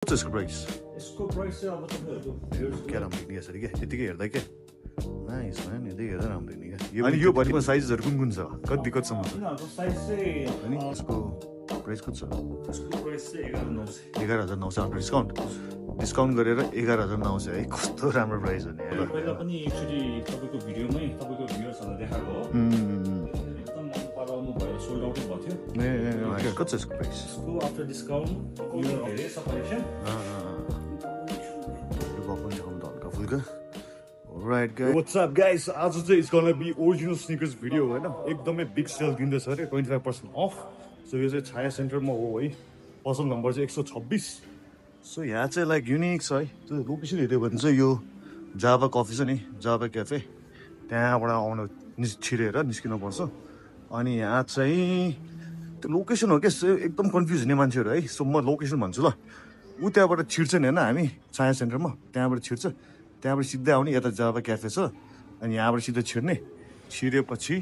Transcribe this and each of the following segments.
What's this price? यसको price चाहिँ अब तपाईहरुको क्या राम्रो देख्ने यसरी के यतिकै हेर्दा के नाइस म्यान यति हेर्दा राम्रो देख्ने क्या अनि यो भरिमा साइजहरु कुन कुन छ कति कतिसम्म छ यिनीहरुको साइज चाहिँ अनि यसको प्राइस कति छ यसको प्राइस चाहिँ 11900 11900 डिस्काउन्ट गरेर 11900 है कस्तो राम्रो प्राइस हो नि यार पहिला पनि एक्चुअली तपाईको भिडियोमै तपाईको भ्युअर्सहरुले देखाएको हो एकदम मन पराउनु भयो सोल्ड आउट भएको थियो ए कति छ यसको प्राइस यसको आफ्टर डिस्काउन्ट यो धेरै छ कलेक्सन यो बक्कन छ कम त हल्का फुल्का Alright guys. What's up guys? आज चाहिँ it's gonna be original sneakers video हैन एकदमै बिग सेल दिँदैछ रे 25% अफ सो यो चाहिँ छाया सेन्टरमा हो है पसल नम्बर चाहिँ 126 सो यहाँ चाहिँ लाइक युनिक छ है त्यो लोकेसन हेर्यो भने चाहिँ यो जाभा कफी छ नि जाभा क्याफे त्यहाँबाट आउनु छिरेर निस्किनुपर्छ अनि यहाँ चाहिँ त्यो लोकेसन हो क्या एकदम कन्फ्युज हुने मान्छेहरू है सो म लोकेसन भन्छु ल ऊ त्यहाँबाट छिर्छ नि होइन हामी छाया सेन्टरमा त्यहाँबाट छिर्छ त्यहाँबाट सिधै आउने यता जाभा क्याफे छ अनि यहाँबाट सिधै छिर्ने छिरेपछि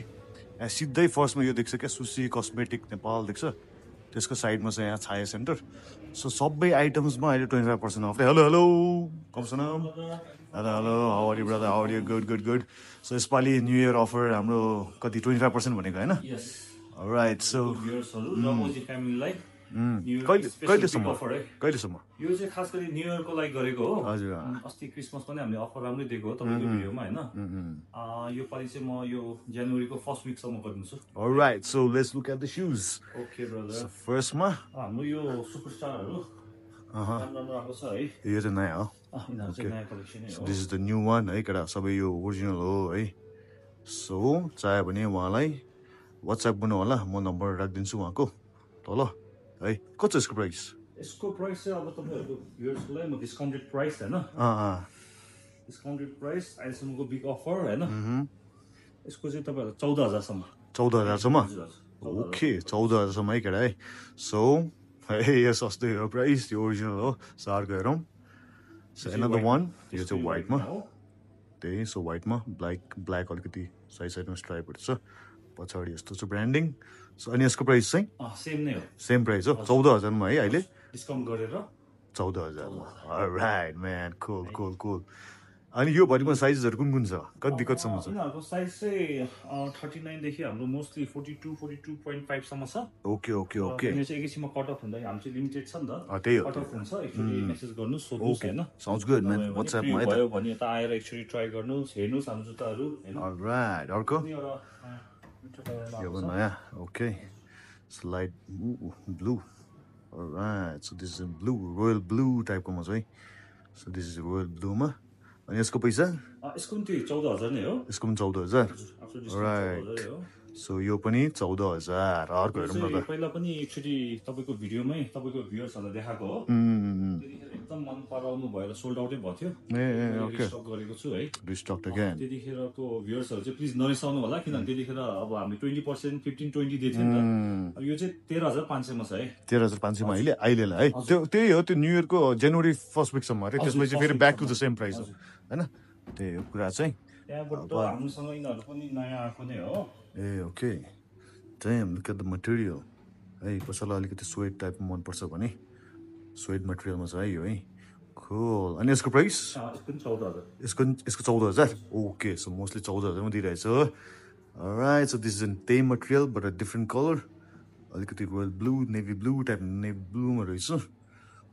सिधै फर्स्टमा यो देख्छ क्या सुसी कस्मेटिक नेपाल देख्छ त्यसको साइडमा छ यहाँ छाया सेन्टर सो सबै आइटम्समा अहिले 25% अफ हेलो हेलो कमसनम hello hello how are you brother how are you good good good so यसपालि न्यू इयर अफर हाम्रो कति 25% भनेको होइन राइट सो कहिलेसम्म यो चाहिँ खास गरी न्यू इयरको लागि गरेको हो हजुर अस्ति क्रिसमस पनि हामीले अफर राम्रै दिएको हो तपाईँको भिडियोमा होइन यो पालि चाहिँ म यो जनवरीको फर्स्ट विकसम्म गरिदिन्छु Alright, so let's look at the shoes. Okay brother First-मा हाम्रो यो सुपरस्टारहरू राम्रो राम्रो छ है यो चाहिँ नयाँ हो यिनीहरू चाहिँ नयाँ collection So this is the new one है केटा सबै यो ओरिजिनल हो है सो चाह्यो भने उहाँलाई वाट्सएप गर्नु होला म नम्बर राखिदिन्छु उहाँको तल है कति छ यसको प्राइस यसको प्राइस चाहिँ अब तपाईँहरूको भ्युअर्सको लागि म डिस्काउन्टेड प्राइस होइन डिस्काउन्टेड प्राइस अहिलेसम्मको बिग अफर होइन यसको चाहिँ तपाईँहरू 14000सम्म 14000सम्म ओके 14000सम्म है केटा है सो है यो सस्तै हो प्राइस यो ओरिजिनल हो सो अर्को हेरौँ सो एनदर वान यो चाहिँ वाइटमा त्यही सो वाइटमा ब्ल्याक अलिकति साइड साइडमा स्ट्राइपहरू छ पछाडि यस्तो छ ब्रान्डिङ सो अनि यसको प्राइस चाहिँ सेम नै हो सेम प्राइस हो 14000मा है अहिले डिस्काउन्ट गरेर 14000मा राइट म्यान कुल कुल कुल अनि यो भरिमा साइजहरू कुन कुन छ कति कतिसम्म छ यिनीहरूको साइज चाहिँ 39 देखि हाम्रो मोस्टली 42 42.5 सम्म छ ओके ओके ओके यो चाहिँ एकैछिनमा कट अफ हुँदा हाम्रो चाहिँ लिमिटेड छ नि त त्यही हो कट अफ हुन्छ एकचोटि मेसेज गर्नु सोध्नुस् हैन साउन्ड्स गुड म्यान व्हाट्सएपमा है त भयो भने यता आएर एकचोटि ट्राई गर्नुस् हेर्नुस् हाम्रो जुत्ताहरू हैन अलराइट अर्को अनि एउटा यो पनि नयाँ okay slide blue alright so this is blue royal blue टाइपकोमा छ है सो दिस इज रोयल ब्लूमा अनि यसको पैसा यसको पनि त्यही 14000 नै हो यसको पनि 14000 राइट सो यो पनि 14000 अर्को हेरौँ न त पहिला पनि एक्चुअली तपाईको भिडियोमै तपाईको भ्युअर्सहरुले देखाएको हो त्यतिखेर एकदम मन पराउनु भएर सोल्ड आउटै भयो थियो ए ओके स्टक गरेको छु है रिस्टक अगेन त्यतिखेरको भ्युअर्सहरु चाहिँ प्लिज नरिसाउनु होला किनभने त्यतिखेर अब हामी 20% 15-20 दिएको थियो नि त अब यो चाहिँ 13500 मा छ है 13500 मा अहिलेलाई है त्यो त्यही हो त्यो न्यू इयरको जनवरी फर्स्ट विकसम्म अरे त्यसपछि फेरि back to the same price हो हैन त्यही हो कुरा चाहिँ त्यहाँबाट हामीसँग यिनीहरु पनि नयाँ आएको नै हो ए okay damn look at the material है कसैलाई अलिकति स्वेट टाइपमा मनपर्छ भने स्वेट मटेरियलमा छ है यो है cool अनि यसको प्राइस यसको पनि 14000 यसको 14000 ओके सो मोस्टली 14000 मा दिइरहेछ alright so this is in same material but a different color अलिकति royal blue navy blue type navy ब्लूमा रहेछ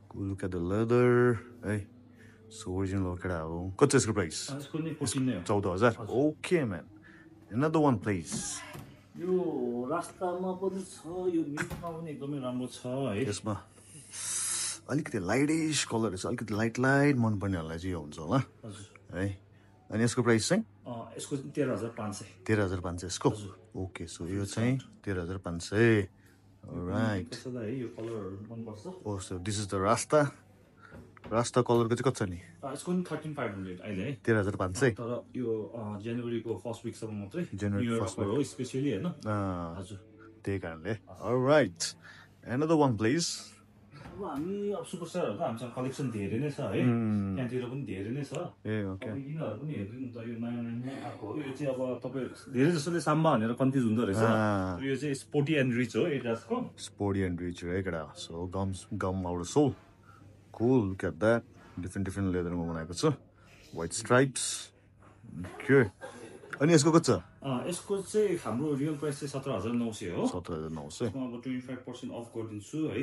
cool look at the leather है सो ओरिजिनल केटा हो कति छ यसको प्राइस यसको नि 14 नै हो 14000 okay man another one please यो रास्तामा पनि छ यो मिटमा पनि एकदमै राम्रो छ है यसमा अलिकति लाइटिश कलर छ अलिकति लाइट मनपर्नेहरूलाई चाहिँ यो हुन्छ होला है अनि यसको प्राइस चाहिँ यसको 13500 13500 यसको ओके सो यो चाहिँ 13500 राइट कसैलाई है यो कलरहरु मन पर्छ ओ सो दिस इज द रास्ता कलरको चाहिँ कति छ नि यसको पनि 13500 अहिले है 13500 तर यो जनवरीको फर्स्ट विकसम्म मात्रै जनवरी फर्स्ट हो स्पेशली हैन हजुर त्यही कारणले अलराइट another one please अब हामी अब सुपरस्टारहरुको हामीसँग कलेक्सन धेरै नै छ है त्यहाँतिर पनि धेरै नै छ ए ओके यिनीहरु पनि हेर्नु त यो नयाँ आएको हो यो चाहिँ अब तपाईं धेरै जसोले साम्बा भनेर कन्फ्युज हुँदो रहेछ यो चाहिँ स्पोर्टी एन्ड रिच हो एडिडासको स्पोर्टी एन्ड रिच है केटा so gum out soul cool. Look at that. Different leather ma बनाएको छ. White stripes. Okay. अनि यसको कति छ? यसको चाहिँ हाम्रो रियल प्राइस चाहिँ 17,900 हो. 17,900. यसमा अब 25% अफ गरिदिन्छु है.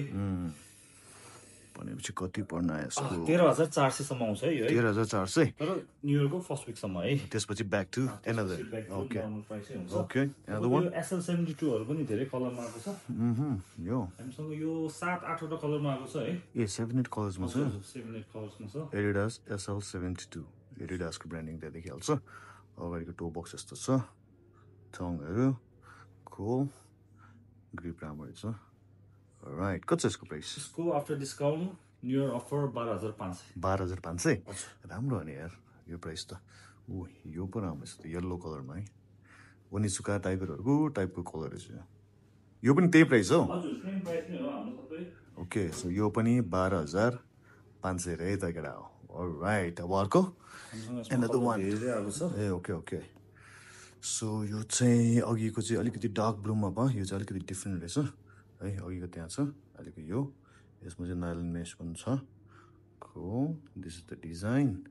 भनेपछि कति पर्न आयो यसको? 13,400 सम्म आउँछ है यो है. 13,400. तर न्यू इयरको फर्स्ट विक सम्म है. त्यसपछि back to another. Okay. Normal प्राइसै हुन्छ. Okay. Another one. SL72 हरू पनि धेरै कलरमा आएको छ. यो. हामीसँग यो 7-8 वटा कलरमा आएको छ है. 7-8 कलर्स मा छ. 7-8 कलर्समा छ. Adidas SL72. Adidas को ब्रान्डिङ त्यहाँ देखिहाल्छ. अगाडिको टो बक्स यस्तो छ. थङहरु. Cool. ग्रिप राम्रै छ. Alright, कति छ यसको प्राइस? यसको after discount new year offer 12,500. 12,500? राम्रो हो नि यार यो प्राइस त. यो पनि राम्रो छ येलो कलरमा है. ओनिसुका टाइगरहरुको टाइपको कलर छ. यो पनि त्यही प्राइस हो? हजुर, सेम प्राइस नै हो हाम्रो सबै. ओके, सो यो पनि 12,500 रे त केटा हो. Alright, अब अर्को? Another one. ए ओके. सो यो चाहिँ अघिको चाहिँ अलिकति डार्क ब्लूमा भयो. यो चाहिँ अलिकति डिफरेन्ट रहेछ है. अघिको त्यहाँ छ अलिकति यो. यसमा चाहिँ नाइलन मेश पनि छ. Cool. This is the design.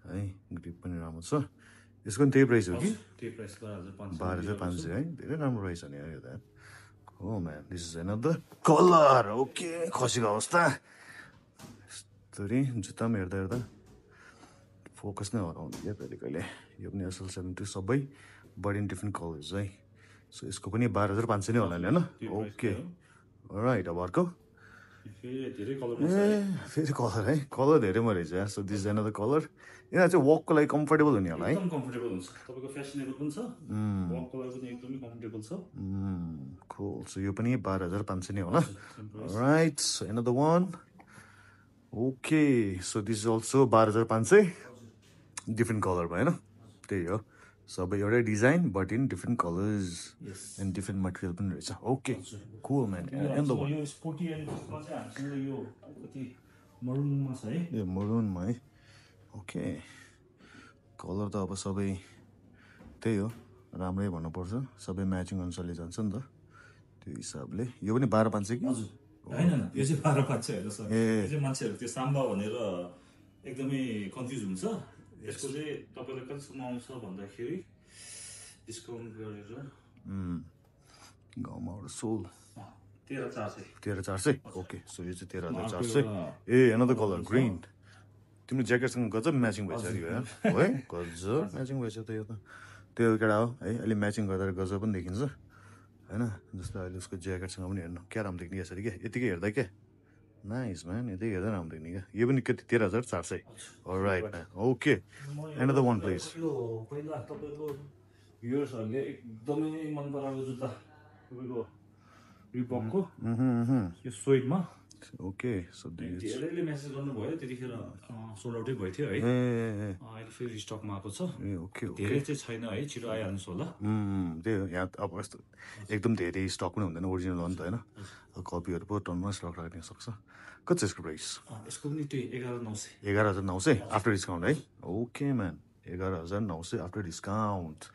है ग्रिप पनि राम्रो छ. यसको पनि त्यही प्राइस हो कि? त्यही प्राइस 12,500. 12,500 है. धेरै राम्रो रहेछ नि यो त. Oh man, this is another color. Okay, खसीको अवस्था. यस्तरी जुत्तामा हेर्दा फोकस नै हराउँछ क्या कहिले. यो पनि SL72 सबै बट इन डिफरेन्ट कलर्स है. सो यसको पनि 12,500 नै होला नि हैन? ओके. अलराइट, अब अर्को? धेरै कलर फेरि कलर है. कलर धेरैमा रहेछ यार. So this is another colour. यहाँ चाहिँ वकको लागि कम्फर्टेबल हुने होला है. एकदम कम्फर्टेबल हुन्छ. तपाईको फ्यासनेबल पनि छ. वकको लागि पनि एकदमै कम्फर्टेबल छ. Cool. So यो पनि 12,500 नै होला. Alright, so another one. Okay, so this is also 12,500. Different color भयो हैन? त्यही हो. सबै एउटै design but in different colours and different material पनि रहेछ. Okay, cool man. And the one. यो स्पोर्टी एन्डमा चाहिँ हामीसँग यो अलिकति मरुनमा छ है. ए मरुनमा है. ओके. कलर त अब सबै त्यही हो. राम्रै भन्नुपर्छ. सबै म्याचिङ अनुसारले जान्छ नि त. त्यो हिसाबले. यो पनि 12,500 कि? हजुर. हैन, यो चाहिँ 12,500 हैन सर. यो चाहिँ मान्छेहरु त्यो साम्बा भनेर एकदमै कन्फ्युज हुन्छ. यसको चाहिँ तपाईलाई कतिसम्म आउँछ भन्दाखेरि डिस्काउन्ट गरेर गाउँमा एउटा सोल 13,400. 13,400. ओके, सो यो चाहिँ 13,400. A another colour green. तिम्रो ज्याकेटसँग गजब म्याचिङ भइसक्यो यार. है गजब म्याचिङ भइसक्यो त यो त. त्यो केटा हो है. अहिले म्याचिङ गर्दा गजब पनि देखिन्छ हैन. जस्तो अहिले उसको ज्याकेटसँग पनि हेर्नु क्या राम्रो देख्ने यसरी के यतिकै हेर्दा के नाइस म्यान. यतै हेर्दा राम्रो देख्ने क्या. यो पनि कति 13,400. All right man. Okay, another one please. यो पहिला तपाईको भ्युअर्सहरुले एकदमै मन पराएको जुत्ता तपाईको रिबकको यो स्वेडमा. ओके, सो दिस धेरैले मेसेज गर्नुभयो त्यतिखेर सोल्ड आउटै भयो थियो है. अहिले फेरि स्टकमा आएको छ. ए ओके. धेरै चाहिँ छैन है. छिटो आइहाल्नुहोस् होला. त्यही हो. यहाँ अब यस्तो एकदम धेरै स्टक पनि हुँदैन ओरिजिनल हो नि त हैन. कपीहरु पो टनमा स्टक राख्न सक्छ. कति छ यसको प्राइस? यसको पनि त्यही 11,900. 11,900 आफ्टर डिस्काउन्ट है. Okay man. 11,900 after discount.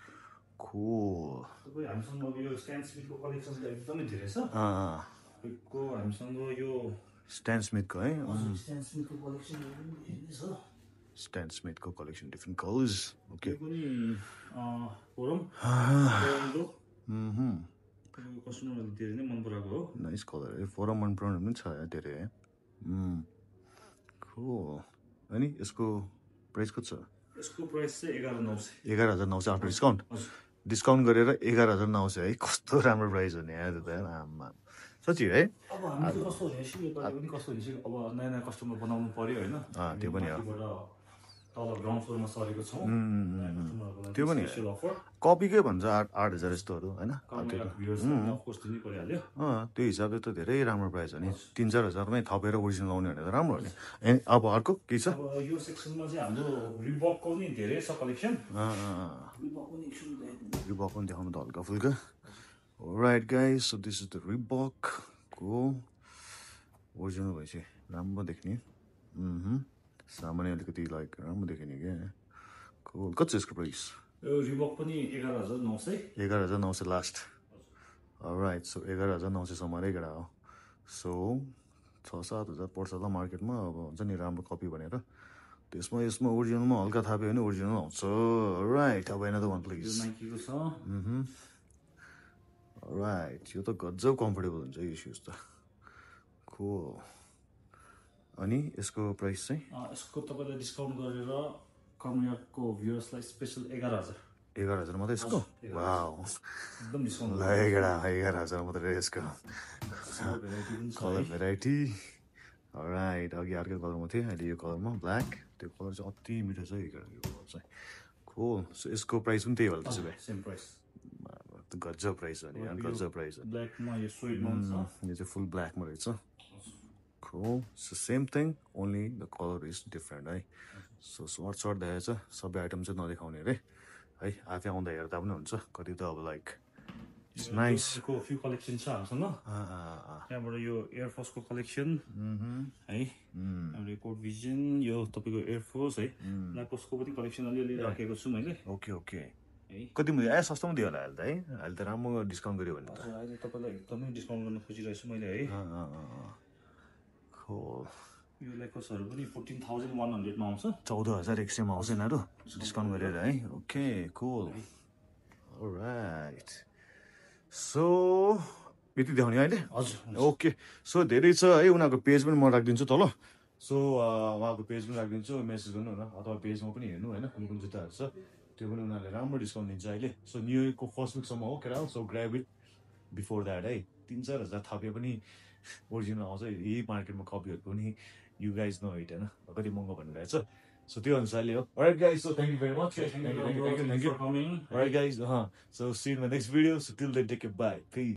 Cool. तपाईँ हामीसँग अब यो स्ट्यान स्मिथको कलेक्सन त एकदमै धेरै छ. को हामीसँग यो स्ट्यान स्मिथको है. स्ट्यान स्मिथको कलेक्सन हेर्ने छ. स्ट्यान स्मिथको कलेक्सन डिफरेन्ट कलर्स. ओके. यो पनि फोरम कस्टमरले धेरै नै मन पराएको हो. Nice colour. फोरम मन पराउने पनि छ धेरै है. Cool. अनि यसको प्राइस कति छ? यसको प्राइस चाहिँ 11,900. 11,900 आफ्टर डिस्काउन्ट. डिस्काउन्ट गरेर 11,900 है. कस्तो राम्रो प्राइस हो नि यार त्यो त. आम्मा सच्ची है. अब हामी चाहिँ कस्तो हेसियो पनि कस्तो हेसियो. अब नयाँ कस्टमर बनाउनु पर्यो हैन. त्यो पनि हो. तल ग्राउन्ड फ्लोरमा सरेको छौँ. त्यो पनि स्पेशल अफर. कपीकै भन्छ 8,000 यस्तोहरू हैन. त्यो हिसाबले त धेरै राम्रो प्राइस हो नि. 3-4 हजारमै थपेर ओरिजिनल आउने भने त राम्रो हो नि. अब अर्को के छ? अब यो सेक्सनमा चाहिँ हाम्रो रिबकको नि धेरै छ कलेक्सन. रिबक पनि देखाउनु त हल्का फुल्का. Alright guys, so this is the Reebok. Cool. Original भएपछि राम्रो देख्ने. सामान्य अलिकति लाइक राम्रो देखिने क्या. Cool. कति छ यसको प्राइस? यो रिबक पनि 11,900. 11,900 लास्ट. Alright, so 11,900 सम्म रै केटा हो. So 6-7 हजार पर्छ होला मार्केटमा अब हुन्छ नि राम्रो कपी भनेर त्यसमा ओरिजिनलमा हल्का थाप्यो भने ओरिजिनल आउँछ राइट अब होइन त वान प्लिज नाइकीको छ राइट यो त गजब कम्फर्टेबल हुन्छ यो सुज त cool अनि यसको प्राइस चाहिँ यसको तपाईलाई डिस्काउन्ट गरेर कम्युनिटीको भ्युअर्सलाई स्पेशल 11,000 मात्रै यसको वाउ एकदम डिस्काउन्ट ल 11,000 मात्रै यसको कलर भेराइटी राइट अघि अर्कै कलरमा थियो अहिले यो कलरमा ब्ल्याक त्यो कलर चाहिँ अति मिठो छ यो कलर चाहिँ cool सो यसको प्राइस पनि त्यही होला त्यसो भए सेम प्राइस गजब प्राइस हो नि गजब प्राइस हो ब्ल्याकमा यो स्विट मन छ यो चाहिँ फुल ब्ल्याकमा रहेछ cool so same thing only the color is different है so सर्ट देखाएछ सबै आइटम चाहिँ नदेखाउने अरे है आफै आउँदा हेर्दा पनि हुन्छ कति त अब लाइक इट्स नाइस को फ्यु कलेक्सन छ हामीसँग त्यहाँबाट यो एयरफोर्सको कलेक्सन है हाम्रो कोड भिजन यो तपाईँको एयरफोर्स है लाइकोसको पनि कलेक्सन अलिअलि राखेको छु मैले ओके ओके कति दियो सस्तोमा दियो होला अहिले त है अहिले त राम्रो डिस्काउन्ट गर्यो भने त अहिले तपाईँलाई एकदमै डिस्काउन्ट गर्न खोजिरहेको छु मैले है यो लाइकोसहरू पनि 14,100 मा आउँछ 14,100 मा आउँछ यिनीहरू डिस्काउन्ट गरेर है ओके कुल अलराइट सो यति देखाउने अहिले हजुर ओके सो धेरै छ है उनीहरूको पेज पनि म राखिदिन्छु तल सो उहाँको पेज पनि राखिदिन्छु मेसेज गर्नु न अथवा पेजमा पनि हेर्नु होइन कुन कुन जुत्ताहरू छ त्यो पनि उनीहरूले राम्रो डिस्काउन्ट दिन्छ अहिले सो न्यू इयरको फर्स्ट विकसम्म हो केटा सो ग्राब इट बिफोर द्याट है 3-4 हजार थपे पनि ओरिजिनल आउँछ यही मार्केटमा कपीहरूको पनि यु गाइज नो इट होइन कति महँगो भनिरहेछ सो त्यो अनुसारले हो alright guys so thank you very much thank you for coming alright guys so see you in the next video so till then take care bye peace